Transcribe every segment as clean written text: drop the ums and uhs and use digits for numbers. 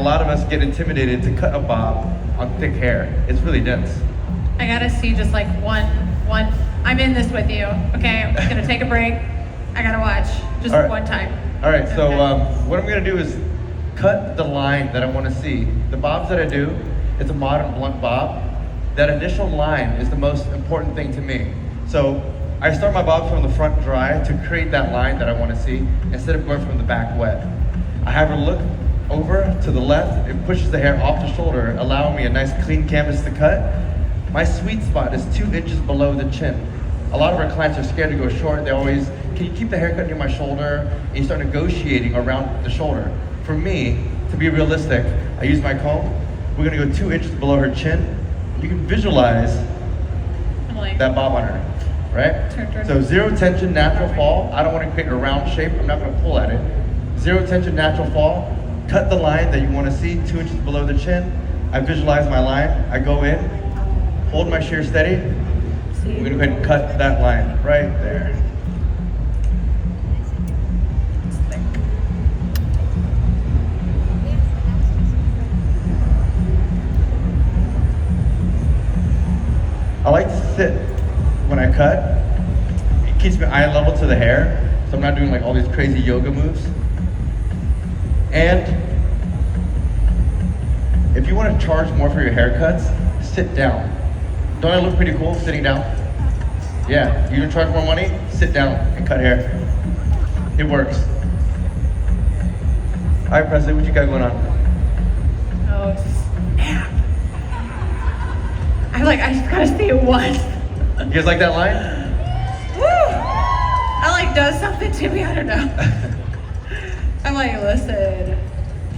lot of us get intimidated to cut a bob on thick hair. It's really dense. I gotta see just like one. I'm in this with you, okay? I'm just gonna take a break. I gotta watch just one time. All right, so what I'm gonna do is cut the line that I wanna see. The bobs that I do, it's a modern blunt bob. That initial line is the most important thing to me. So I start my bob from the front dry to create that line that I wanna see instead of going from the back wet. I have her look over to the left. It pushes the hair off the shoulder, allowing me a nice clean canvas to cut. My sweet spot is 2 inches below the chin. A lot of our clients are scared to go short. They always, can you keep the haircut near my shoulder? And you start negotiating around the shoulder. For me, to be realistic, I use my comb. We're gonna go 2 inches below her chin. You can visualize that bob on her, right? So zero tension, natural fall. I don't wanna create a round shape. I'm not gonna pull at it. Zero tension, natural fall. Cut the line that you wanna see, 2 inches below the chin. I visualize my line. I go in, hold my shear steady. We're gonna go ahead and cut that line right there. I like to sit when I cut. It keeps my eye level to the hair, so I'm not doing like all these crazy yoga moves. And if you want to charge more for your haircuts, sit down. Don't I look pretty cool sitting down? Yeah, you want to charge more money? Sit down and cut hair. It works. All right, Presley, what you got going on? Oh, snap. I just gotta see it once. You guys like that line? Woo! That does something to me, I don't know. I'm like, listen,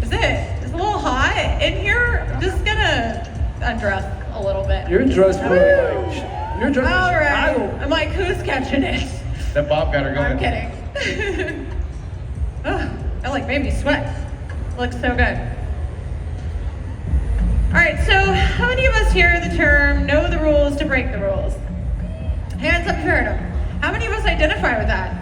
it's a little hot in here. I'm just gonna undress a little bit. You're dressed for you're dressed all for right. Chicago. I'm like, who's catching it? That bob got her going. I'm kidding. I made me sweat. Looks so good. All right, so how many of us hear the term know the rules to break the rules? Hands up if you heard them. How many of us identify with that?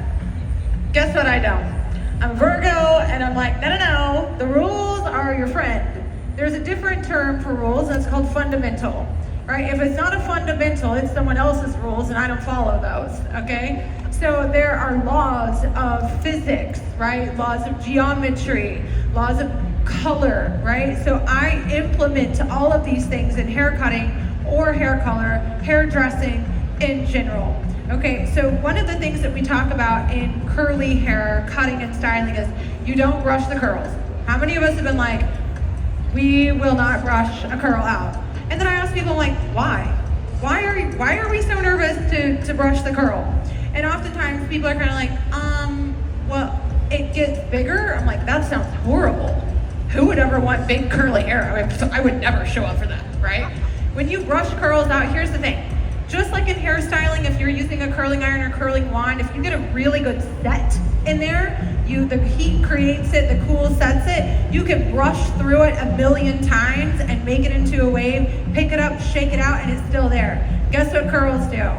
Guess what, I don't. I'm Virgo, and I'm like, no, the rules are your friend. There's a different term for rules, and it's called fundamental, right? If it's not a fundamental, it's someone else's rules, and I don't follow those, okay? So there are laws of physics, right? Laws of geometry, laws of color, right? So I implement all of these things in hair cutting or hair color, hairdressing in general. Okay, so one of the things that we talk about in curly hair cutting and styling is you don't brush the curls. How many of us have been like, we will not brush a curl out? And then I ask people like, why? Why are we so nervous to brush the curl? And oftentimes people are kind of like, well, it gets bigger. I'm like, that sounds horrible. Who would ever want big curly hair? I would never show up for that, right? When you brush curls out, here's the thing. Just like in hairstyling, if you're using a curling iron or curling wand, if you get a really good set in there, the heat creates it, the cool sets it, you can brush through it a million times and make it into a wave, pick it up, shake it out, and it's still there. Guess what curls do?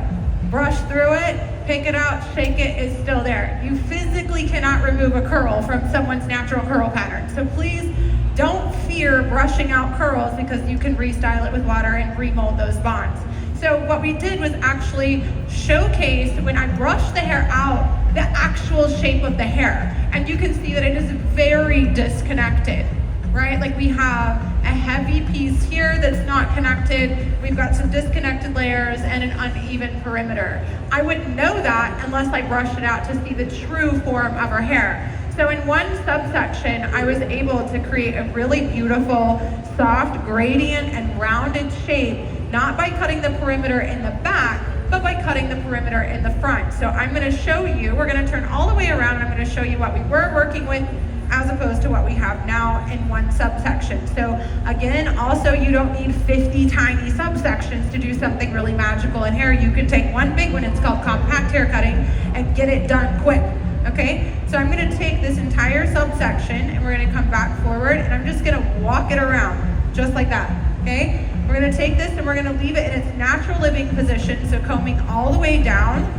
Brush through it, pick it out, shake it, it's still there. You physically cannot remove a curl from someone's natural curl pattern. So please don't fear brushing out curls because you can restyle it with water and remold those bonds. So what we did was actually showcase, when I brushed the hair out, the actual shape of the hair. And you can see that it is very disconnected, right? Like we have a heavy piece here that's not connected. We've got some disconnected layers and an uneven perimeter. I wouldn't know that unless I brushed it out to see the true form of her hair. So in one subsection, I was able to create a really beautiful, soft gradient and rounded shape, not by cutting the perimeter in the back, but by cutting the perimeter in the front. So I'm gonna show you, we're gonna turn all the way around, and I'm gonna show you what we were working with as opposed to what we have now in one subsection. So again, also you don't need 50 tiny subsections to do something really magical in hair. You can take one big one, it's called compact hair cutting, and get it done quick. Okay, so I'm gonna take this entire subsection and we're gonna come back forward, and I'm just gonna walk it around, just like that, okay? We're gonna take this and we're gonna leave it in its natural living position, so combing all the way down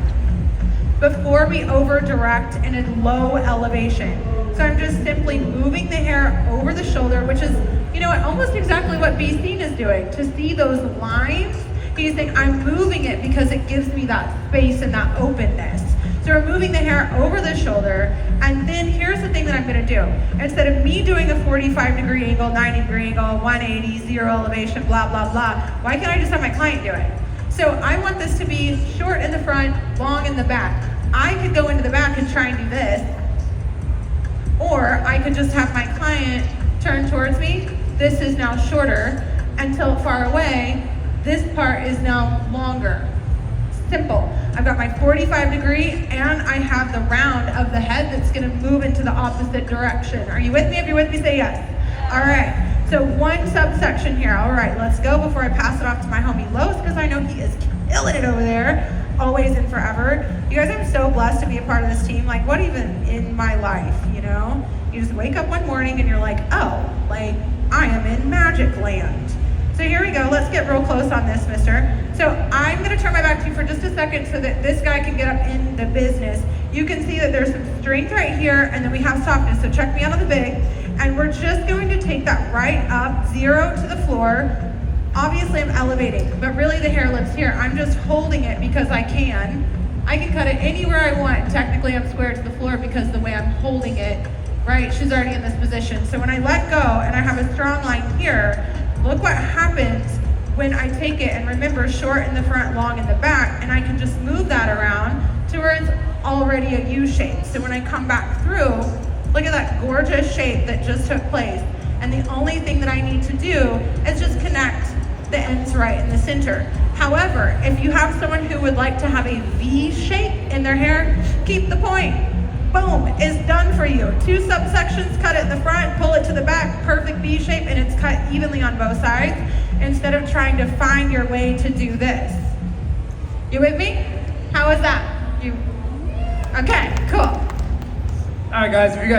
before we over direct in a low elevation. So I'm just simply moving the hair over the shoulder, which is, you know what, almost exactly what B-Scene is doing. To see those lines, he's saying, I'm moving it because it gives me that space and that openness. So we're moving the hair over the shoulder, and then here's the thing that I'm gonna do. Instead of me doing a 45-degree angle, 90-degree angle, 180, zero elevation, blah, blah, blah, why can't I just have my client do it? So I want this to be short in the front, long in the back. I could go into the back and try and do this, or I could just have my client turn towards me. This is now shorter, and tilt far away. This part is now longer. Simple. I've got my 45-degree, and I have the round of the head that's gonna move into the opposite direction. Are you with me? If you're with me, say yes. All right. So one subsection here. All right, let's go before I pass it off to my homie Los, because I know he is killing it over there, always and forever. You guys, I'm so blessed to be a part of this team. Like, what even in my life, you know? You just wake up one morning and you're like, oh, like, I am in magic land. So here we go. Let's get real close on this, mister. So I'm going to turn my back to you for just a second so that this guy can get up in the business. You can see that there's some strength right here, and then we have softness. So check me out on the big. And we're just going to take that right up, 0 to the floor. Obviously, I'm elevating, but really the hair lips here. I'm just holding it because I can. I can cut it anywhere I want. Technically, I'm square to the floor because the way I'm holding it, right? She's already in this position. So when I let go and I have a strong line here, look what happens when I take it, and remember, short in the front, long in the back, and I can just move that around to where it's already a U shape. So when I come back through, look at that gorgeous shape that just took place. And the only thing that I need to do is just connect the ends right in the center. However, if you have someone who would like to have a V shape in their hair, keep the point. Boom, it's done for you. 2 subsections, cut it in the front, pull it to the back, perfect V shape, and it's cut evenly on both sides instead of trying to find your way to do this. You with me? How is that? Okay, cool. All right, guys, if you guys